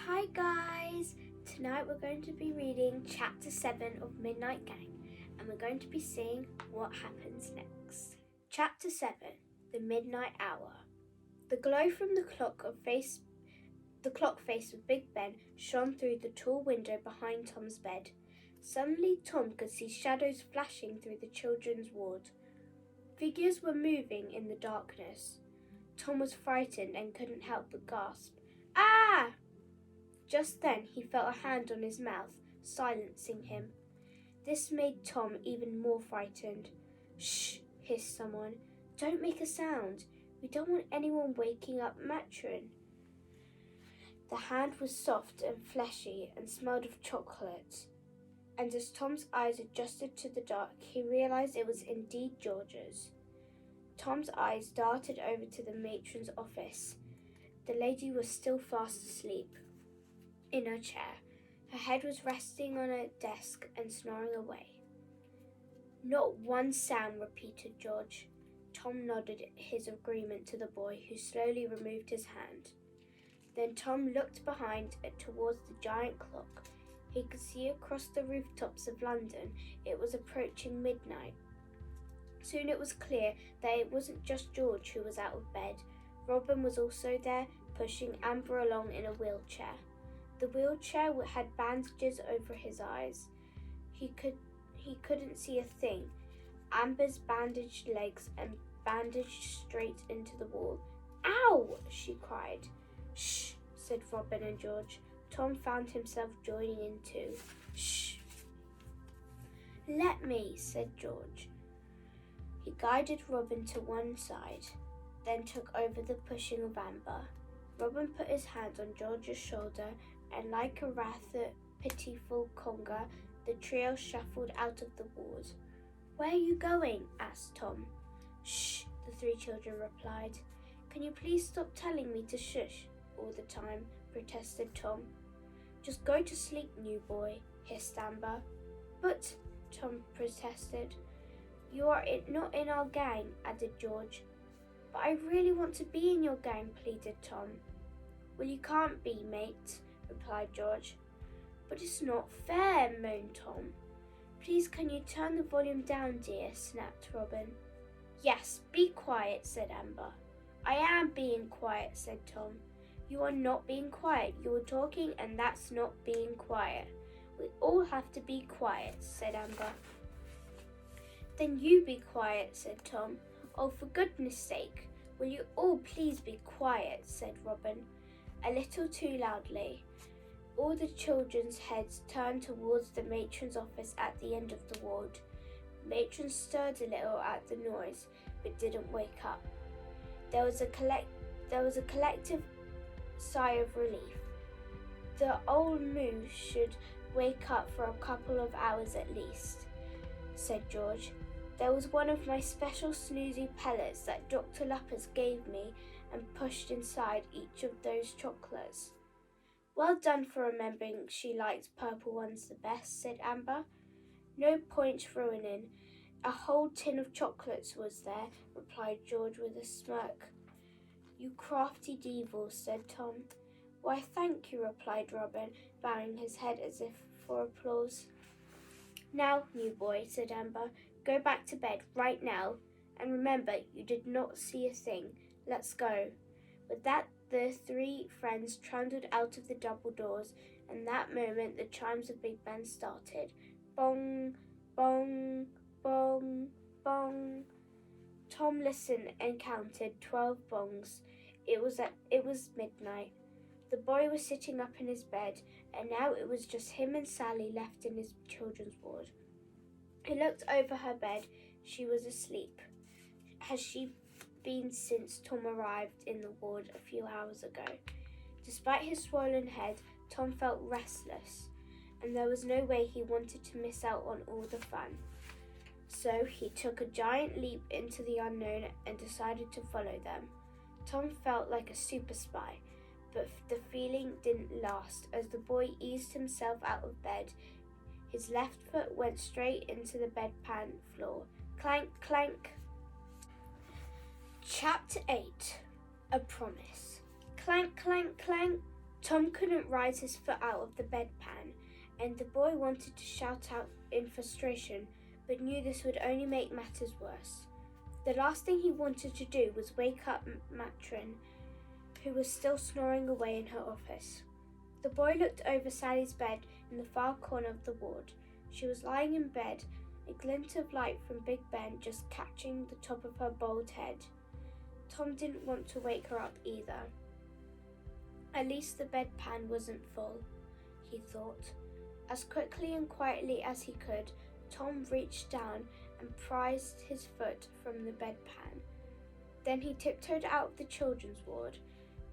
Hi guys! Tonight we're going to be reading Chapter 7 of Midnight Gang and we're going to be seeing what happens next. Chapter 7 The Midnight Hour. The glow from the clock face of Big Ben shone through the tall window behind Tom's bed. Suddenly Tom could see shadows flashing through the children's ward. Figures were moving in the darkness. Tom was frightened and couldn't help but gasp, "Ah!" Just then he felt a hand on his mouth, silencing him. This made Tom even more frightened. "Shh!" hissed someone. "Don't make a sound. We don't want anyone waking up Matron." The hand was soft and fleshy and smelled of chocolate. And as Tom's eyes adjusted to the dark, he realized it was indeed George's. Tom's eyes darted over to the matron's office. The lady was still fast asleep in her chair. Her head was resting on a desk and snoring away. "Not one sound," repeated George. Tom nodded his agreement to the boy, who slowly removed his hand. Then Tom looked behind and towards the giant clock. He could see across the rooftops of London it was approaching midnight. Soon it was clear that it wasn't just George who was out of bed. Robin was also there, pushing Amber along in a wheelchair. The wheelchair had bandages over his eyes. He couldn't see a thing. Amber's bandaged legs and bandaged straight into the wall. "Ow!" she cried. "Shh!" said Robin and George. Tom found himself joining in too. "Shh!" "Let me," said George. He guided Robin to one side, then took over the pushing of Amber. Robin put his hand on George's shoulder, and like a rather pitiful conga, the trio shuffled out of the ward. "Where are you going?" asked Tom. "Shh!" the three children replied. "Can you please stop telling me to shush all the time?" protested Tom. "Just go to sleep, new boy," hissed Amber. "But," Tom protested. "You are not in our gang," added George. "But I really want to be in your gang," pleaded Tom. "Well, you can't be, mate," replied George. "But it's not fair," moaned Tom. "Please can you turn the volume down, dear?" snapped Robin. "Yes, be quiet," said Amber. "I am being quiet," said Tom. "You are not being quiet. You are talking and that's not being quiet. We all have to be quiet," said Amber. "Then you be quiet," said Tom. "Oh, for goodness sake, will you all please be quiet," said Robin, a little too loudly. All the children's heads turned towards the matron's office at the end of the ward. Matron stirred a little at the noise, but didn't wake up. There was a collective sigh of relief. "The old moo should wake up for a couple of hours at least," said George. "There was one of my special snoozy pellets that Dr. Luppers gave me and pushed inside each of those chocolates." "Well done for remembering she liked purple ones the best," said Amber. "No point ruining. A whole tin of chocolates was there," replied George with a smirk. "You crafty devils," said Tom. "Why, thank you," replied Robin, bowing his head as if for applause. "Now, new boy," said Amber, "go back to bed right now. And remember, you did not see a thing. Let's go." With that, the three friends trundled out of the double doors, and that moment the chimes of Big Ben started. Bong, bong, bong, bong. Tom listened and counted 12 bongs. It was midnight. The boy was sitting up in his bed, and now it was just him and Sally left in his children's ward. He looked over her bed. She was asleep. Has she been since Tom arrived in the ward a few hours ago? Despite his swollen head, Tom felt restless, and there was no way he wanted to miss out on all the fun. So he took a giant leap into the unknown and decided to follow them. Tom felt like a super spy, but the feeling didn't last as the boy eased himself out of bed. His left foot went straight into the bedpan floor. Clank, clank. Chapter 8 A Promise. Clank, clank, clank. Tom couldn't rise his foot out of the bedpan, and the boy wanted to shout out in frustration, but knew this would only make matters worse. The last thing he wanted to do was wake up Matron, who was still snoring away in her office. The boy looked over Sally's bed in the far corner of the ward. She was lying in bed, a glint of light from Big Ben just catching the top of her bald head. Tom didn't want to wake her up either. At least the bedpan wasn't full, he thought. As quickly and quietly as he could, Tom reached down and prized his foot from the bedpan. Then he tiptoed out of the children's ward.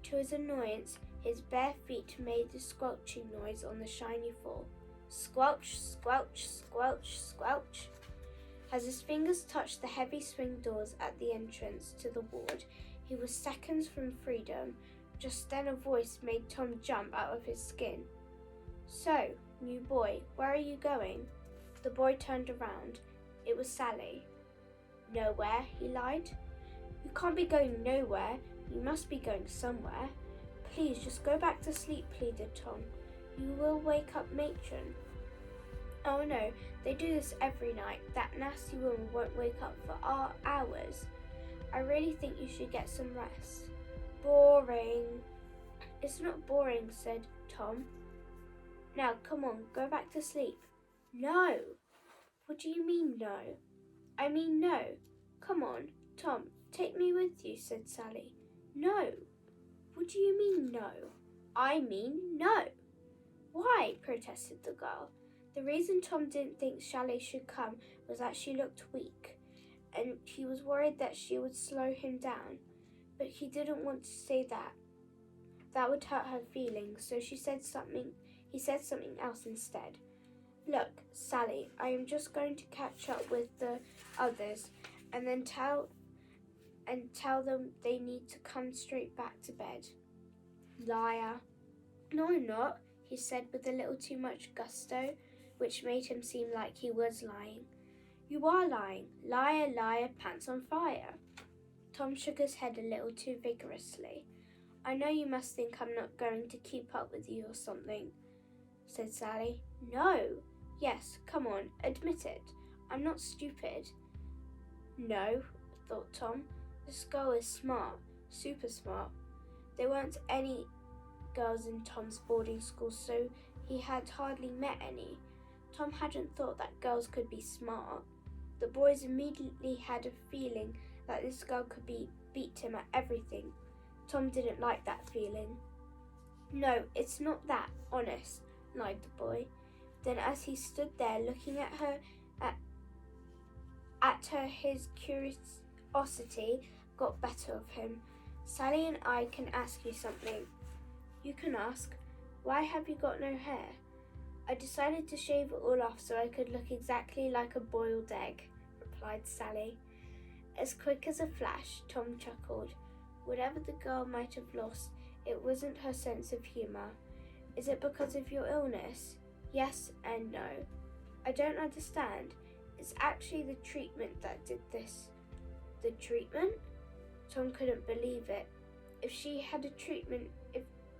To his annoyance, his bare feet made the squelching noise on the shiny floor. Squelch, squelch, squelch, squelch. As his fingers touched the heavy swing doors at the entrance to the ward, he was seconds from freedom. Just then a voice made Tom jump out of his skin. "So, new boy, where are you going?" The boy turned around. It was Sally. "Nowhere," he lied. "You can't be going nowhere. You must be going somewhere. Please, just go back to sleep," pleaded Tom. "You will wake up Matron." "Oh no, they do this every night. That nasty woman won't wake up for hours. I really think you should get some rest." "Boring." "It's not boring," said Tom. "Now, come on, go back to sleep." "No." "What do you mean, no?" "I mean no. Come on, Tom, take me with you," said Sally. "No." "What do you mean, no?" "I mean no." "Why?" protested the girl. The reason Tom didn't think Sally should come was that she looked weak, and he was worried that she would slow him down. But he didn't want to say that. That would hurt her feelings, so he said something else instead. "Look, Sally, I am just going to catch up with the others and then tell them they need to come straight back to bed." "Liar." "No, I'm not," he said with a little too much gusto, which made him seem like he was lying. "You are lying. Liar, liar, pants on fire." Tom shook his head a little too vigorously. "I know you must think I'm not going to keep up with you or something," said Sally. "No." "Yes, come on, admit it. I'm not stupid." "No," thought Tom. "This girl is smart, super smart." There weren't any girls in Tom's boarding school, so he had hardly met any. Tom hadn't thought that girls could be smart. The boys immediately had a feeling that this girl could beat him at everything. Tom didn't like that feeling. "No, it's not that, honest," lied the boy. Then as he stood there looking at her, his curiosity got better of him. "Sally and I can ask you something." "You can ask. Why have you got no hair?" "I decided to shave it all off so I could look exactly like a boiled egg," replied Sally. As quick as a flash, Tom chuckled. Whatever the girl might have lost, it wasn't her sense of humour. "Is it because of your illness?" "Yes and no." "I don't understand. It's actually the treatment that did this." "The treatment?" Tom couldn't believe it. If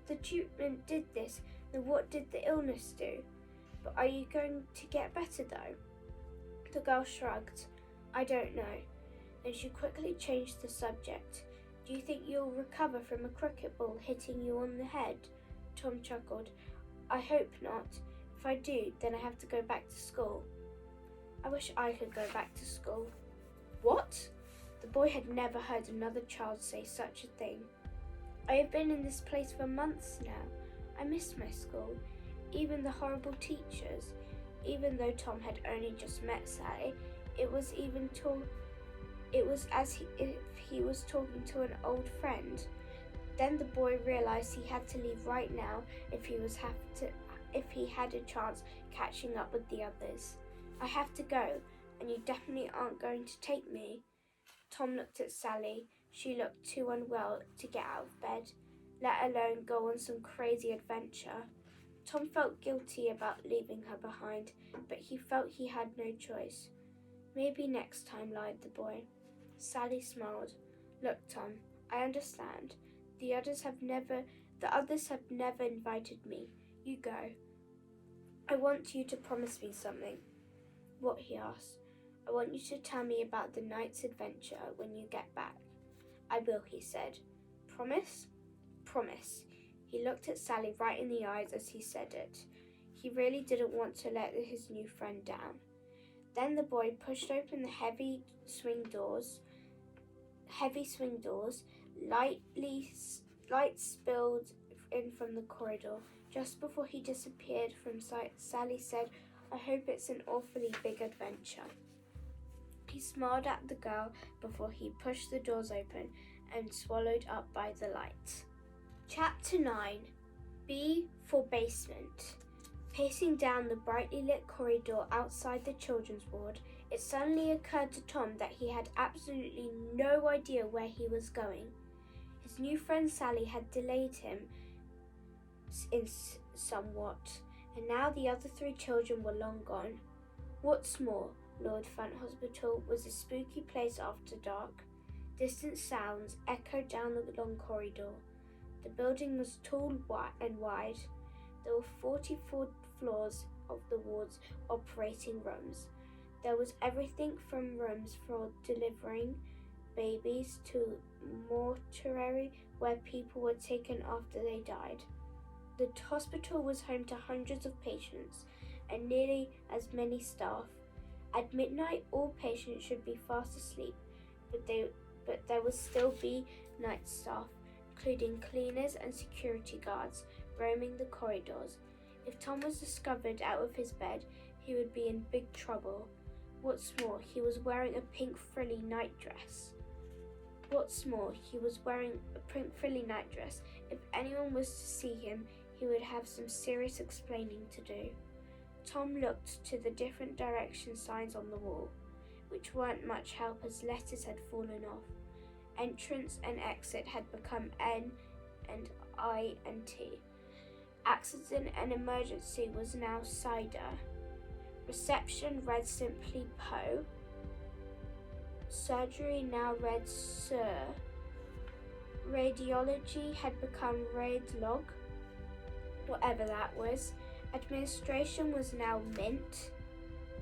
the treatment did this, then what did the illness do? "But are you going to get better though?" The girl shrugged. "I don't know." Then she quickly changed the subject. "Do you think you'll recover from a cricket ball hitting you on the head?" Tom chuckled. "I hope not. If I do, then I have to go back to school." "I wish I could go back to school." "What?" The boy had never heard another child say such a thing. "I have been in this place for months now. I miss my school, even the horrible teachers." Even though Tom had only just met Sally, it was as if he was talking to an old friend. Then the boy realized he had to leave right now if he had a chance catching up with the others. "I have to go, and you definitely aren't going to take me." Tom looked at Sally. She looked too unwell to get out of bed, let alone go on some crazy adventure. Tom felt guilty about leaving her behind, but he felt he had no choice. "Maybe next time," lied the boy. Sally smiled. "Look, Tom, I understand. The others have never The others have never invited me. You go. I want you to promise me something. What? He asked. I want you to tell me about the night's adventure when you get back. I will, he said. Promise? Promise. He looked at Sally right in the eyes as he said it. He really didn't want to let his new friend down. Then the boy pushed open the heavy swing doors. Light spilled in from the corridor. Just before he disappeared from sight, Sally said, I hope it's an awfully big adventure. He smiled at the girl before he pushed the doors open and swallowed up by the light. Chapter 9. B for Basement. Pacing down the brightly lit corridor outside the children's ward, it suddenly occurred to Tom that he had absolutely no idea where he was going. His new friend Sally had delayed him somewhat, and now the other 3 children were long gone. What's more, Lord-Front Hospital was a spooky place after dark. Distant sounds echoed down the long corridor. The building was tall and wide. There were 44 floors of the ward's operating rooms. There was everything from rooms for delivering babies to mortuary where people were taken after they died. The hospital was home to hundreds of patients and nearly as many staff. At midnight, all patients should be fast asleep, but there would still be night staff, including cleaners and security guards, roaming the corridors. If Tom was discovered out of his bed, he would be in big trouble. What's more, he was wearing a pink frilly nightdress. If anyone was to see him, he would have some serious explaining to do. Tom looked to the different direction signs on the wall, which weren't much help as letters had fallen off. Entrance and exit had become N and I and T. Accident and emergency was now cider. Reception read simply Po. Surgery now read Sir. Radiology had become Radiolog, whatever that was. Administration was now Mint.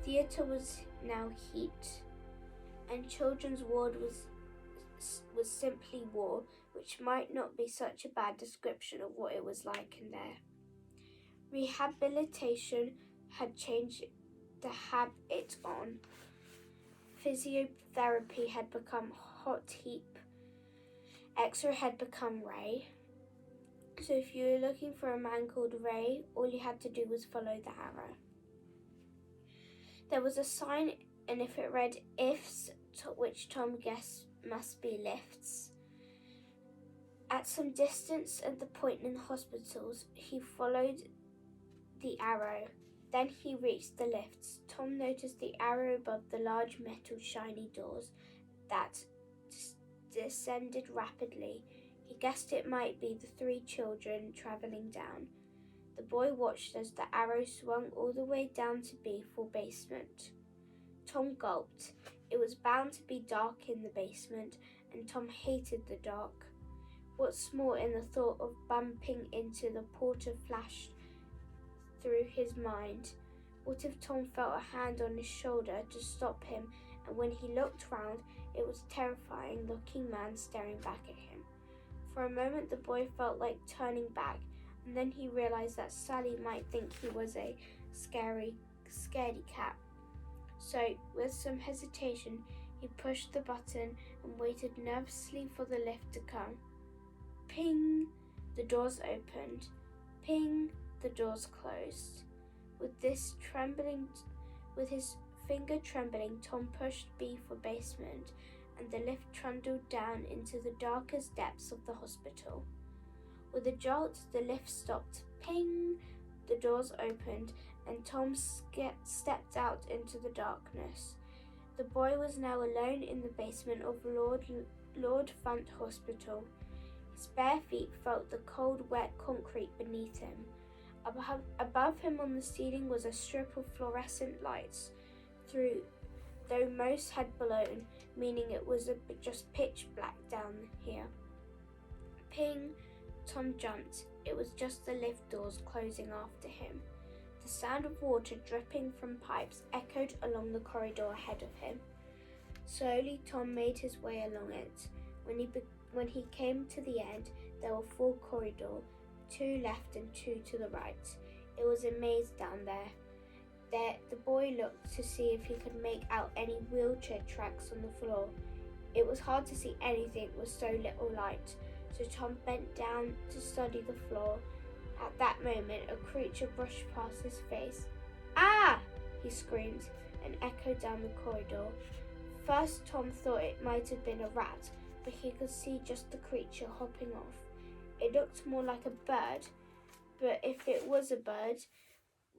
Theatre was now Heat. And children's ward was simply War, which might not be such a bad description of what it was like in there. Rehabilitation had changed to have it on. Physiotherapy had become Hot Heap. X-ray had become Ray. So if you were looking for a man called Ray, all you had to do was follow the arrow. There was a sign, and if it read ifs, which Tom guessed must be lifts. At some distance at the point in the hospitals, he followed the arrow. Then he reached the lifts. Tom noticed the arrow above the large metal shiny doors that descended rapidly. He guessed it might be the 3 children travelling down. The boy watched as the arrow swung all the way down to B for basement. Tom gulped. It was bound to be dark in the basement, and Tom hated the dark. What's more, in the thought of bumping into the porter flashed through his mind. What if Tom felt a hand on his shoulder to stop him, and when he looked round, it was a terrifying-looking man staring back at him. For a moment the boy felt like turning back, and then he realized that Sally might think he was a scaredy cat. So, with some hesitation, he pushed the button and waited nervously for the lift to come. Ping! The doors opened. Ping! The doors closed. With his finger trembling, Tom pushed B for basement, and the lift trundled down into the darkest depths of the hospital. With a jolt, the lift stopped. Ping! The doors opened, and Tom stepped out into the darkness. The boy was now alone in the basement of Lord-Front Hospital. His bare feet felt the cold, wet concrete beneath him. Above him on the ceiling was a strip of fluorescent lights, though most had blown, meaning it was just pitch black down here. Ping! Tom jumped. It was just the lift doors closing after him. The sound of water dripping from pipes echoed along the corridor ahead of him. Slowly, Tom made his way along it. When he came to the end, there were 4 corridors, 2 left and 2 to the right. It was a maze down there. The boy looked to see if he could make out any wheelchair tracks on the floor. It was hard to see anything with so little light, so Tom bent down to study the floor. At that moment, a creature brushed past his face. "Ah!" he screamed, and echoed down the corridor. First, Tom thought it might have been a rat, but he could see just the creature hopping off. It looked more like a bird, but if it was a bird,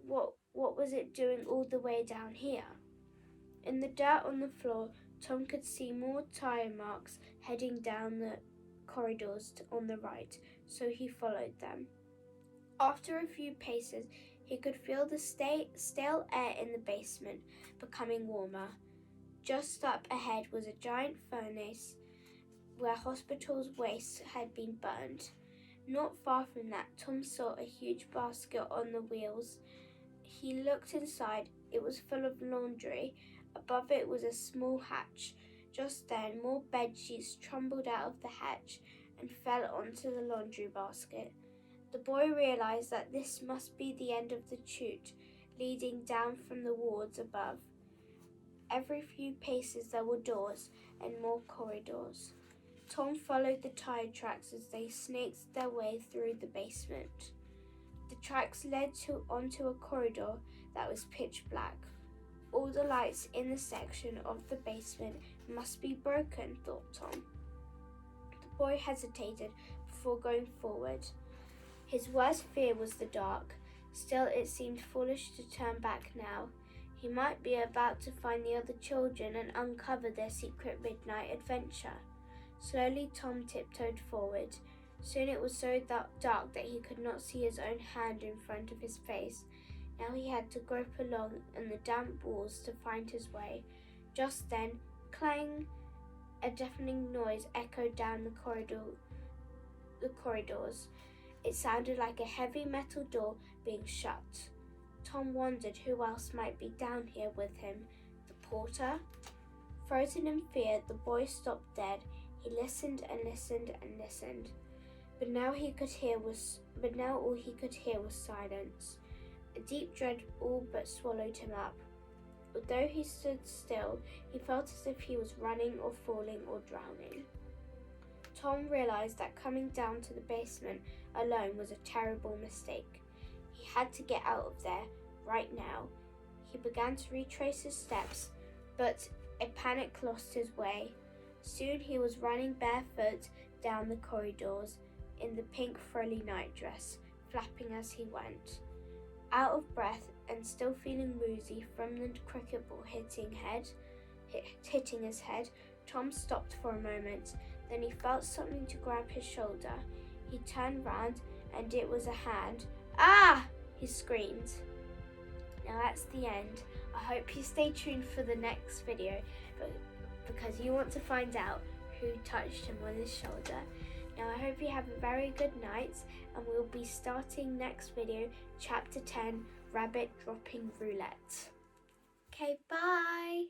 what was it doing all the way down here? In the dirt on the floor, Tom could see more tire marks heading down the corridors on the right, so he followed them. After a few paces, he could feel the stale air in the basement becoming warmer. Just up ahead was a giant furnace where hospital's waste had been burned. Not far from that, Tom saw a huge basket on the wheels. He looked inside. It was full of laundry. Above it was a small hatch. Just then, more bed sheets tumbled out of the hatch and fell onto the laundry basket. The boy realized that this must be the end of the chute leading down from the wards above. Every few paces there were doors and more corridors. Tom followed the tire tracks as they snaked their way through the basement. The tracks led onto a corridor that was pitch black. All the lights in the section of the basement must be broken, thought Tom. The boy hesitated before going forward. His worst fear was the dark. Still, it seemed foolish to turn back now. He might be about to find the other children and uncover their secret midnight adventure. Slowly, Tom tiptoed forward. Soon it was so dark that he could not see his own hand in front of his face. Now he had to grope along in the damp walls to find his way. Just then, clang! A deafening noise echoed down the corridors. It sounded like a heavy metal door being shut. Tom wondered who else might be down here with him. The porter? Frozen in fear, the boy stopped dead. He listened and listened and listened. But now all he could hear was silence. A deep dread all but swallowed him up. Although he stood still, he felt as if he was running or falling or drowning. Tom realized that coming down to the basement alone was a terrible mistake. He had to get out of there, right now. He began to retrace his steps, but a panic lost his way. Soon he was running barefoot down the corridors in the pink frilly nightdress, flapping as he went. Out of breath and still feeling woozy from the cricket ball hitting his head, Tom stopped for a moment. Then he felt something to grab his shoulder. He turned round and it was a hand. "Ah!" he screamed. Now that's the end. I hope you stay tuned for the next video because you want to find out who touched him on his shoulder. Now I hope you have a very good night, and we'll be starting next video, chapter 10, Rabbit Dropping Roulette. Okay, bye!